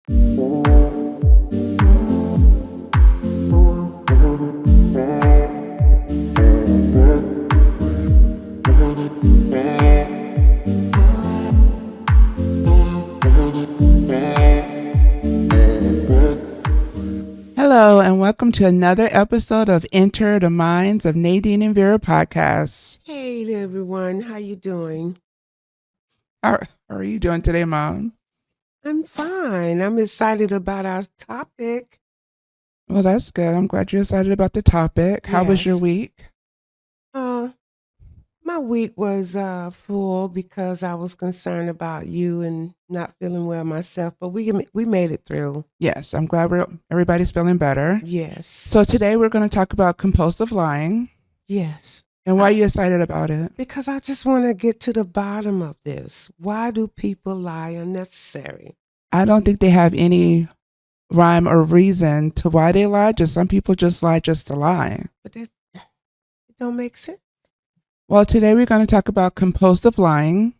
Hello, and welcome to another episode of Enter the Minds of Nadine and Vera podcast. Hey everyone, how you doing? How are you doing today, Mom? I'm fine. I'm excited about our topic. Well, that's good. I'm glad you're excited about the topic. How was your Yes. week? My week was full because I was concerned about you and not feeling well myself, but we made it through. Yes, I'm glad everybody's feeling better. Yes. So today we're going to talk about compulsive lying. Yes. And why are you excited about it? Because I just want to get to the bottom of this. Why do people lie unnecessary? I don't think they have any rhyme or reason to why they lie. Just some people just lie just to lie. But it don't make sense. Well, today we're going to talk about compulsive lying.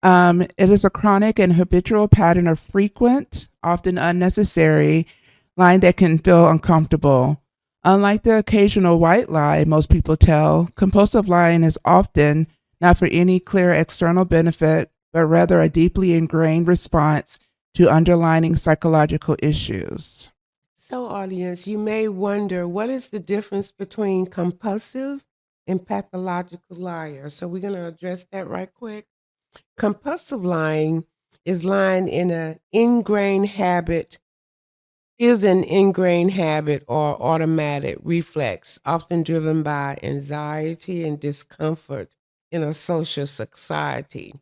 It is a chronic and habitual pattern of frequent, often unnecessary, lying that can feel uncomfortable. Unlike the occasional white lie most people tell, compulsive lying is often not for any clear external benefit, but rather a deeply ingrained response to underlying psychological issues. So, audience, you may wonder, what is the difference between compulsive and pathological liar? So we're going to address that right quick. Compulsive lying is lying in an ingrained habit, or automatic reflex, often driven by anxiety and discomfort in a social society.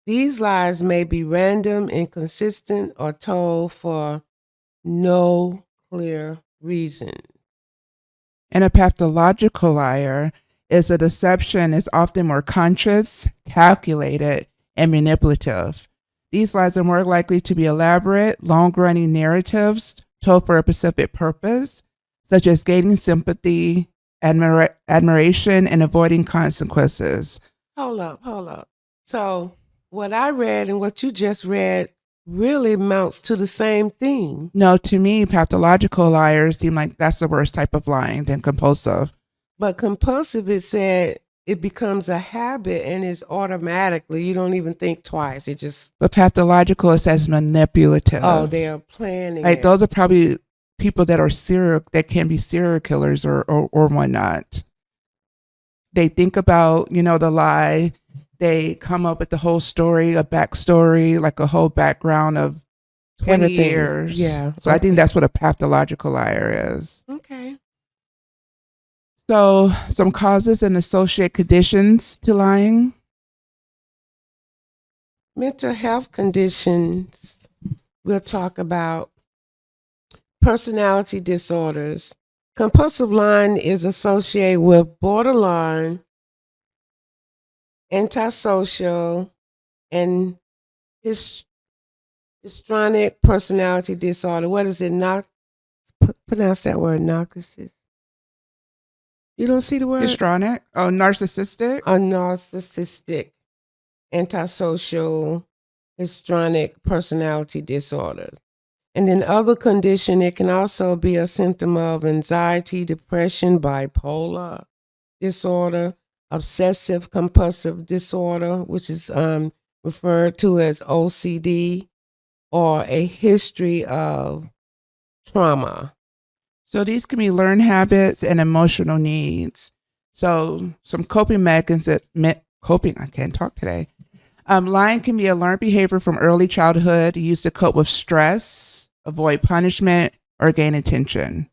These lies may be random, inconsistent, or told for no clear reason. And a pathological liar is a deception is often more conscious, calculated, and manipulative. These lies are more likely to be elaborate, long-running narratives told for a specific purpose, such as gaining sympathy, admiration, and avoiding consequences. Hold up. So what I read and what you just read really amounts to the same thing. No, to me, pathological liars seem like that's the worst type of lying than compulsive. But compulsive, it said it becomes a habit and it's automatically, you don't even think twice. It just. But pathological, it says manipulative. Oh, they are planning. Like those are probably people that can be serial killers or whatnot. They think about, the lie. They come up with the whole story, a backstory, like a whole background of 20 Everything. years. Yeah. So I think that's what a pathological liar is. Okay. So some causes and associated conditions to lying. Mental health conditions, we'll talk about. Personality disorders. Compulsive lying is associated with borderline, antisocial, and histrionic personality disorder. What is it? Pronounce that word, narcissist. You don't see the word? Histrionic? Oh, narcissistic? A narcissistic, antisocial, histrionic personality disorder. And in other condition, it can also be a symptom of anxiety, depression, bipolar disorder, obsessive compulsive disorder, which is referred to as OCD, or a history of trauma. So these can be learned habits and emotional needs. So some coping mechanisms I can't talk today. Lying can be a learned behavior from early childhood used to cope with stress, avoid punishment, or gain attention.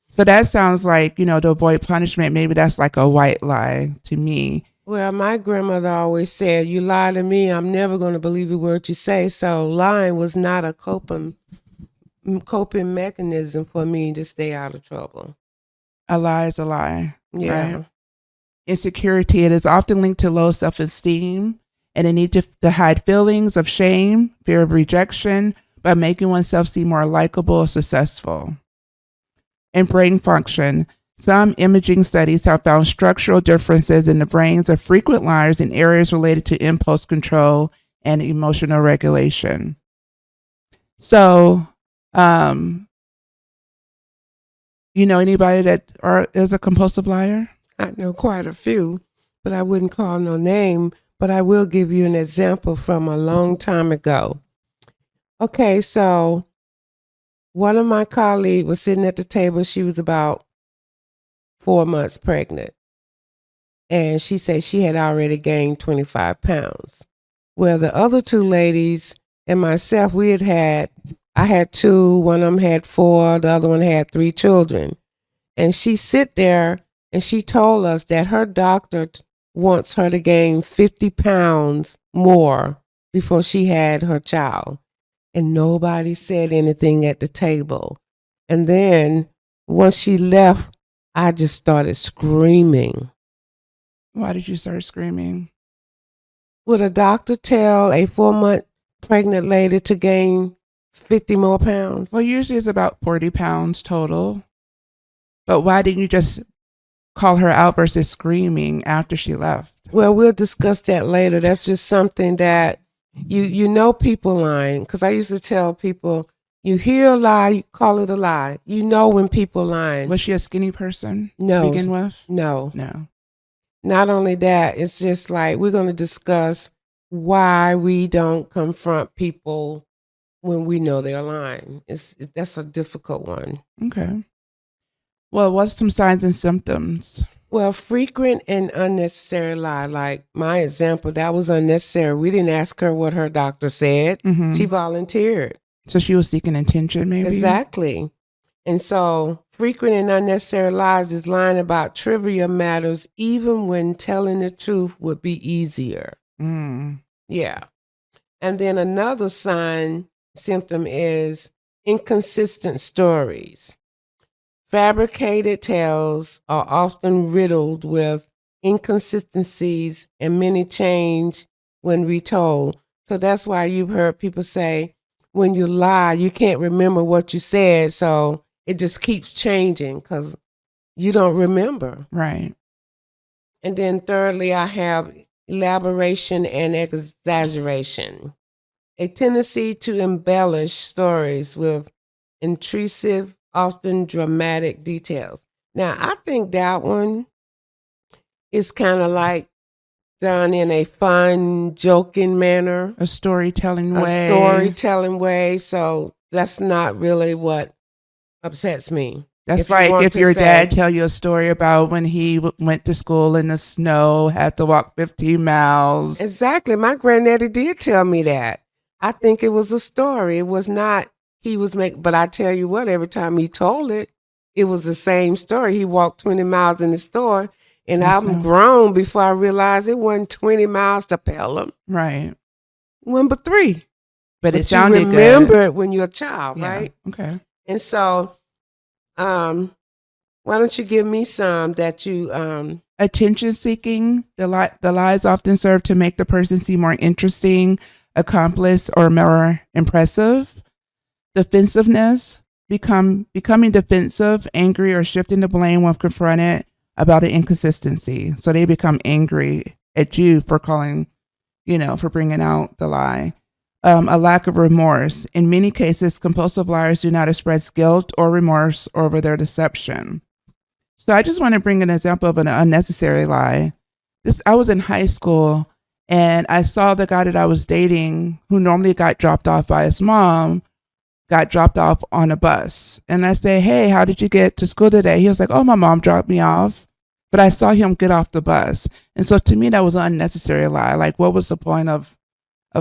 So that sounds like, to avoid punishment, maybe that's like a white lie to me. Well, my grandmother always said, you lie to me, I'm never going to believe a word you say. So lying was not a coping mechanism for me to stay out of trouble. A lie is a lie. Yeah. Right? Insecurity, it is often linked to low self-esteem and a need to hide feelings of shame, fear of rejection, by making oneself seem more likable or successful. And brain function. Some imaging studies have found structural differences in the brains of frequent liars in areas related to impulse control and emotional regulation. So, um, you know anybody that is a compulsive liar? I know quite a few, but I wouldn't call no name, but I will give you an example from a long time ago. Okay, so one of my colleagues was sitting at the table. She was about 4 months pregnant. And she said she had already gained 25 pounds. Well, the other two ladies and myself, I had two, one of them had four, the other one had three children. And she sit there and she told us that her doctor wants her to gain 50 pounds more before she had her child. And nobody said anything at the table. And then once she left, I just started screaming. Why did you start screaming? Would a doctor tell a 4-month pregnant lady to gain 50 more pounds? Well, usually it's about 40 pounds total. But why didn't you just call her out versus screaming after she left? Well, we'll discuss that later. That's just something that you know people lying. Because I used to tell people, you hear a lie, you call it a lie. You know when people lying. Was she a skinny person No. to begin with? No. No. Not only that, it's just like we're going to discuss why we don't confront people when we know they're lying. That's a difficult one. Okay. Well, what's some signs and symptoms? Well, frequent and unnecessary lie. Like my example, that was unnecessary. We didn't ask her what her doctor said. Mm-hmm. She volunteered. So she was seeking attention, maybe? Exactly. And so frequent and unnecessary lies is lying about trivial matters, even when telling the truth would be easier. Mm. Yeah. And then another symptom is inconsistent stories. Fabricated tales are often riddled with inconsistencies and many change when retold. So that's why you've heard people say, when you lie, you can't remember what you said. So it just keeps changing because you don't remember. Right. And then thirdly, I have elaboration and exaggeration. A tendency to embellish stories with intrusive, often dramatic details. Now, I think that one is kind of like done in a fun, joking manner, A storytelling way. So that's not really what upsets me. That's like if your dad tell you a story about when he went to school in the snow, had to walk 15 miles. Exactly. My granddaddy did tell me that. I think it was a story. It was not, but I tell you what, every time he told it, it was the same story. He walked 20 miles in the store, and I'm grown before I realized it wasn't 20 miles to Pelham. Right. One but 3. But it sounded good. You remember it when you're a child, right? Okay. And so, why don't you give me some that you attention seeking. The lies often serve to make the person seem more interesting, accomplished, or more impressive. Defensiveness, becoming defensive, angry, or shifting the blame when confronted about an inconsistency. So they become angry at you for calling, for bringing out the lie. A lack of remorse. In many cases, compulsive liars do not express guilt or remorse over their deception. So I just want to bring an example of an unnecessary lie. I was in high school and I saw the guy that I was dating, who normally got dropped off by his mom, got dropped off on a bus. And I say, "Hey, how did you get to school today?" He was like, "Oh, my mom dropped me off." But I saw him get off the bus. And so to me, that was an unnecessary lie. Like, what was the point of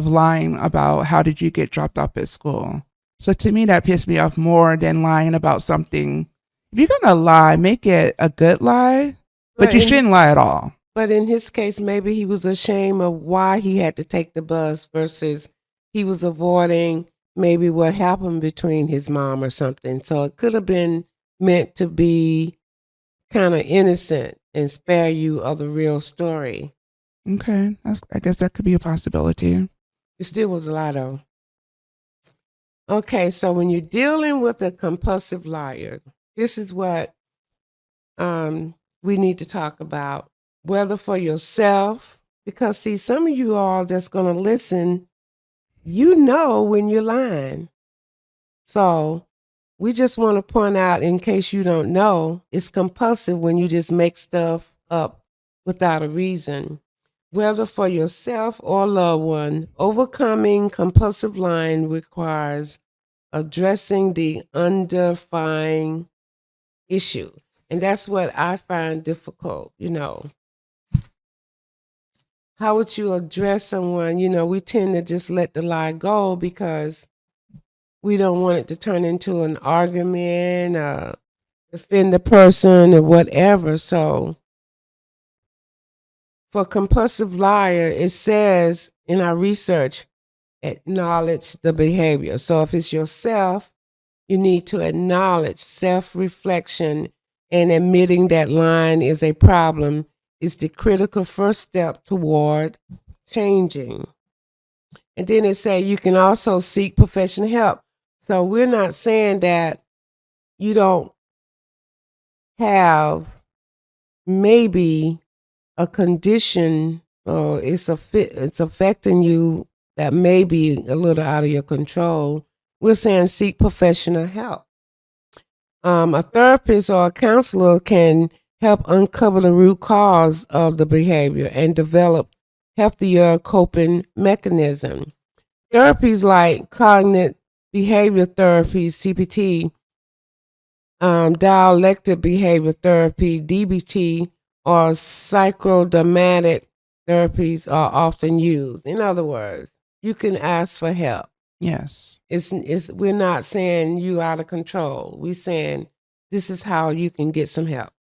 lying about how did you get dropped off at school? So to me, that pissed me off more than lying about something. If you're going to lie, make it a good lie, but you shouldn't lie at all. But in his case, maybe he was ashamed of why he had to take the bus versus he was avoiding maybe what happened between his mom or something. So it could have been meant to be kind of innocent and spare you of the real story. Okay. I guess that could be a possibility. It still was a lie, though. Okay, so when you're dealing with a compulsive liar, this is what we need to talk about, whether for yourself, because see, some of you all that's going to listen, when you're lying. So we just want to point out, in case you don't know, it's compulsive when you just make stuff up without a reason. Whether for yourself or loved one, overcoming compulsive lying requires addressing the underlying issue. And that's what I find difficult, How would you address someone? We tend to just let the lie go because we don't want it to turn into an argument, defend the person or whatever. So for compulsive liar, it says in our research, acknowledge the behavior. So if it's yourself, you need to acknowledge self-reflection, and admitting that lying is a problem is the critical first step toward changing. And then it say you can also seek professional help. So we're not saying that you don't have maybe a condition or it's affecting you that may be a little out of your control. We're saying seek professional help. A therapist or a counselor can help uncover the root cause of the behavior and develop healthier coping mechanism. Therapies like cognitive behavior therapy, CBT, dialectic behavior therapy, DBT, or psychodramatic therapies are often used. In other words, you can ask for help. Yes. We're not saying you out of control. We're saying this is how you can get some help.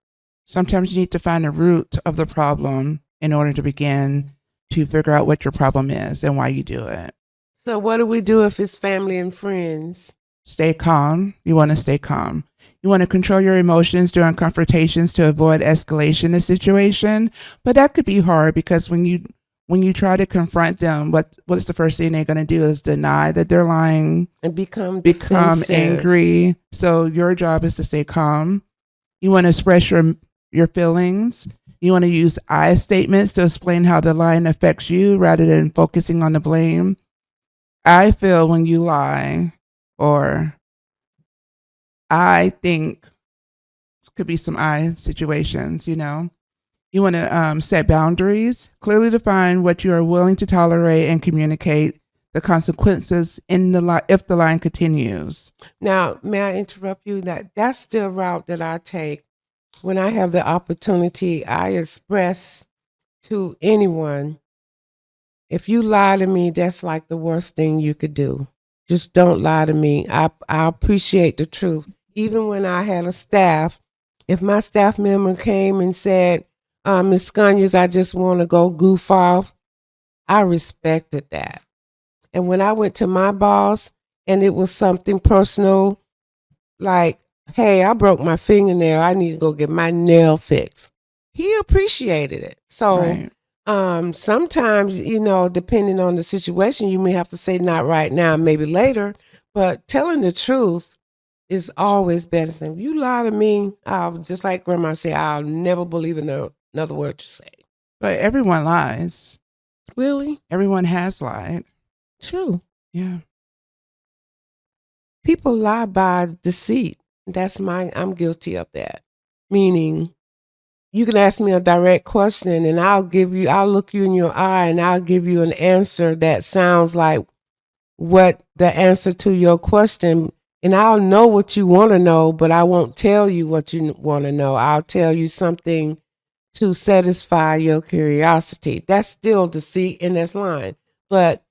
Sometimes you need to find the root of the problem in order to begin to figure out what your problem is and why you do it. So what do we do if it's family and friends? Stay calm. You want to stay calm. You want to control your emotions during confrontations to avoid escalation in the situation. But that could be hard because when you try to confront them, what's the first thing they're going to do is deny that they're lying and become angry. So your job is to stay calm. You want to express your feelings. You want to use I statements to explain how the lying affects you rather than focusing on the blame. I feel when you lie, or I think, could be some I situations, You want to set boundaries, clearly define what you are willing to tolerate, and communicate the consequences if the line continues. Now, may I interrupt you? That's the route that I take. When I have the opportunity, I express to anyone, if you lie to me, that's like the worst thing you could do. Just don't lie to me. I appreciate the truth. Even when I had a staff, if my staff member came and said, Miss Scunions, I just want to go goof off, I respected that. And when I went to my boss and it was something personal, like, hey, I broke my fingernail, I need to go get my nail fixed, he appreciated it. So Right. Sometimes, depending on the situation, you may have to say not right now, maybe later, but telling the truth is always better than if you lie to me. I'll, just like Grandma said, I'll never believe another word you say. But everyone lies. Really? Everyone has lied. True. Yeah. People lie by deceit. I'm guilty of that. Meaning, you can ask me a direct question and I'll look you in your eye and I'll give you an answer that sounds like what the answer to your question. And I'll know what you want to know, but I won't tell you what you want to know. I'll tell you something to satisfy your curiosity. That's still deceit and that's lying. But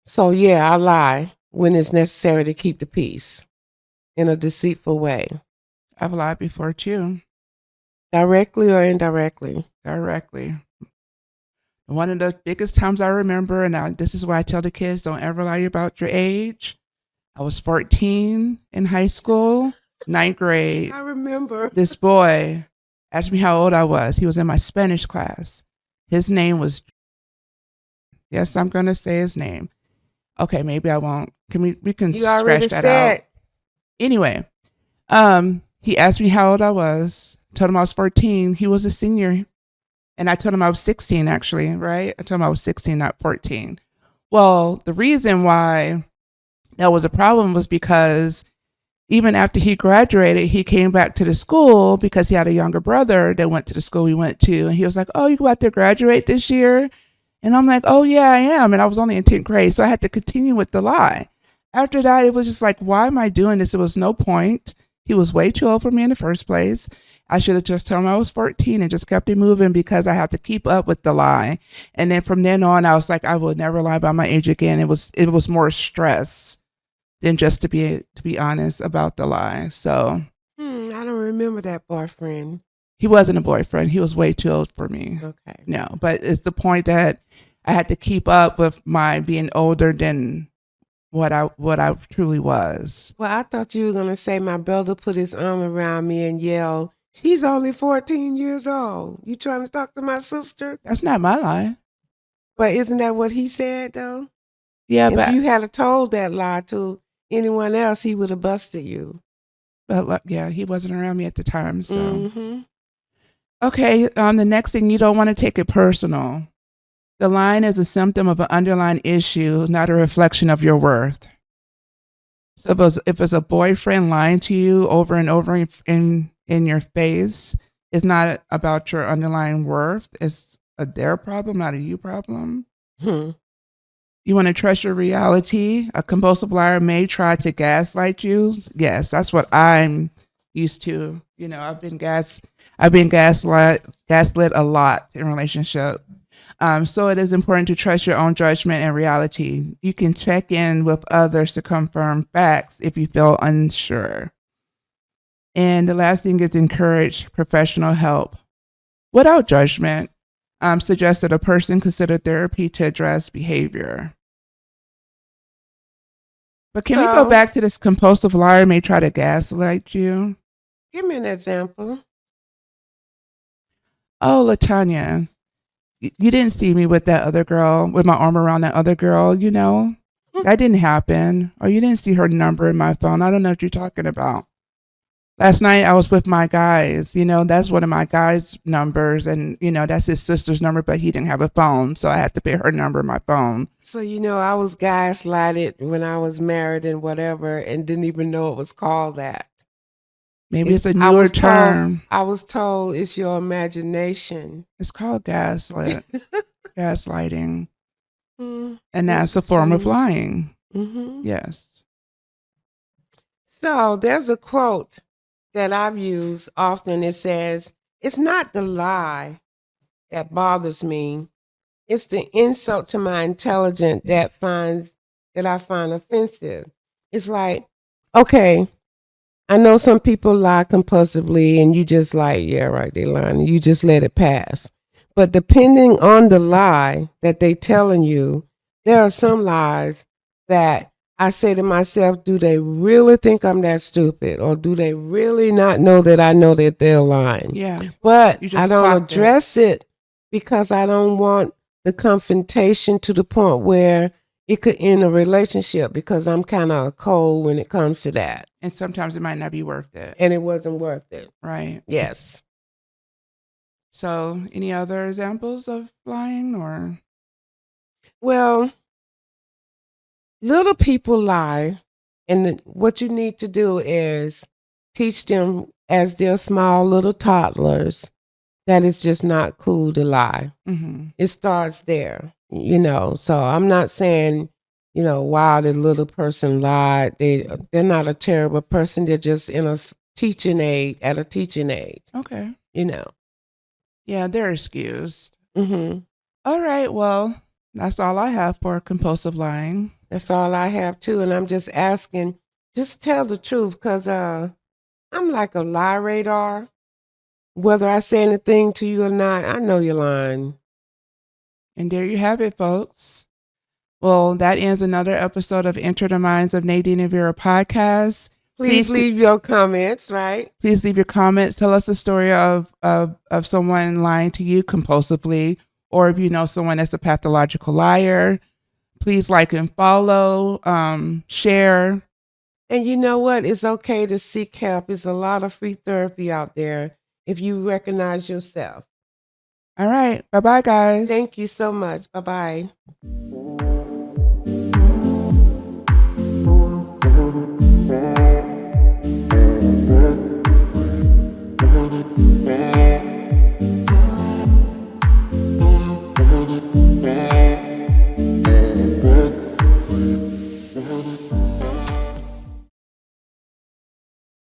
so yeah, I lie when it's necessary to keep the peace in a deceitful way. I've lied before too. Directly or indirectly? Directly. One of the biggest times I remember, and this is why I tell the kids, don't ever lie about your age. I was 14 in high school, 9th grade. I remember. This boy asked me how old I was. He was in my Spanish class. His name was, yes, I'm going to say his name. Okay, maybe I won't. We can You scratch already that said. out. Anyway, he asked me how old I was. Told him I was 14. He was a senior. And I told him I was 16, actually, right? I told him I was 16, not 14. Well, the reason why that was a problem was because even after he graduated, he came back to the school because he had a younger brother that went to the school we went to. And he was like, "Oh, you about to graduate this year?" And I'm like, "Oh, yeah, I am." And I was only in 10th grade. So I had to continue with the lie. After that, it was just like, why am I doing this? It was no point. He was way too old for me in the first place. I should have just told him I was 14 and just kept it moving because I had to keep up with the lie. And then from then on, I was like, I will never lie about my age again. It was more stress than just to be honest about the lie. So I don't remember that boyfriend. he wasn't a boyfriend. He was way too old for me. Okay. No, but it's the point that I had to keep up with my being older than what I truly was. Well, I thought you were going to say my brother put his arm around me and yelled, "She's only 14 years old. You trying to talk to my sister?" That's not my lie. But isn't that what he said, though? Yeah, If but you had told that lie to anyone else, he would have busted you. yeah, he wasn't around me at the time. So Mm-hmm. okay, the next thing, you don't want to take it personal. The lying is a symptom of an underlying issue, not a reflection of your worth. So if it's a boyfriend lying to you over and over in your face, it's not about your underlying worth. It's a their problem, not a you problem. You want to trust your reality. A compulsive liar may try to gaslight you. Yes, that's what I'm used to. You know, I've been gaslit a lot in relationship. So it is important to trust your own judgment and reality. You can check in with others to confirm facts if you feel unsure. And the last thing is encourage professional help without judgment. Suggest that a person consider therapy to address behavior. But can we go back to this compulsive liar may try to gaslight you? Give me an example. Oh, LaTanya, you didn't see me with that other girl, with my arm around that other girl, you know? That didn't happen. Or you didn't see her number in my phone. I don't know what you're talking about. Last night I was with my guys, you know, that's one of my guys' numbers, and, you know, that's his sister's number, but he didn't have a phone, so I had to put her number in my phone. So, you know, I was gaslighted when I was married and whatever, and didn't even know it was called that. Maybe it's a newer term. I was told it's your imagination. It's called gaslighting. Mm, And that's a form of lying. mm-hmm. Yes. So there's a quote that I've used often. It says, "It's not the lie that bothers me. It's the insult to my intelligence that I find offensive." It's like, okay, I know some people lie compulsively and you just like, yeah, right, they lying. You just let it pass. But depending on the lie that they telling you, there are some lies that I say to myself, do they really think I'm that stupid? Or do they really not know that I know that they're lying? Yeah. But I don't address it because I don't want the confrontation to the point where it could end a relationship, because I'm kind of cold when it comes to that. And sometimes it might not be worth it. And it wasn't worth it. Right. Yes. So any other examples of lying or? Well, little people lie, and what you need to do is teach them as they're small little toddlers that it's just not cool to lie. Mm-hmm. It starts there, you know. So I'm not saying, you know, wow, the little person lied. They're not a terrible person. They're just at a teaching age. Okay. You know. Yeah, they're excused. Mm-hmm. All right. Well, that's all I have for compulsive lying. That's all I have too. And I'm just asking, just tell the truth, because I'm like a lie radar. Whether I say anything to you or not, I know you're lying. And there you have it, folks. Well, that ends another episode of Enter the Minds of Nadine and Vera podcast. Please leave your comments, right? Please leave your comments. Tell us the story of someone lying to you compulsively, or if you know someone that's a pathological liar. Please like and follow, share. And you know what? It's okay to seek help. There's a lot of free therapy out there if you recognize yourself. All right. Bye-bye, guys. Thank you so much. Bye-bye.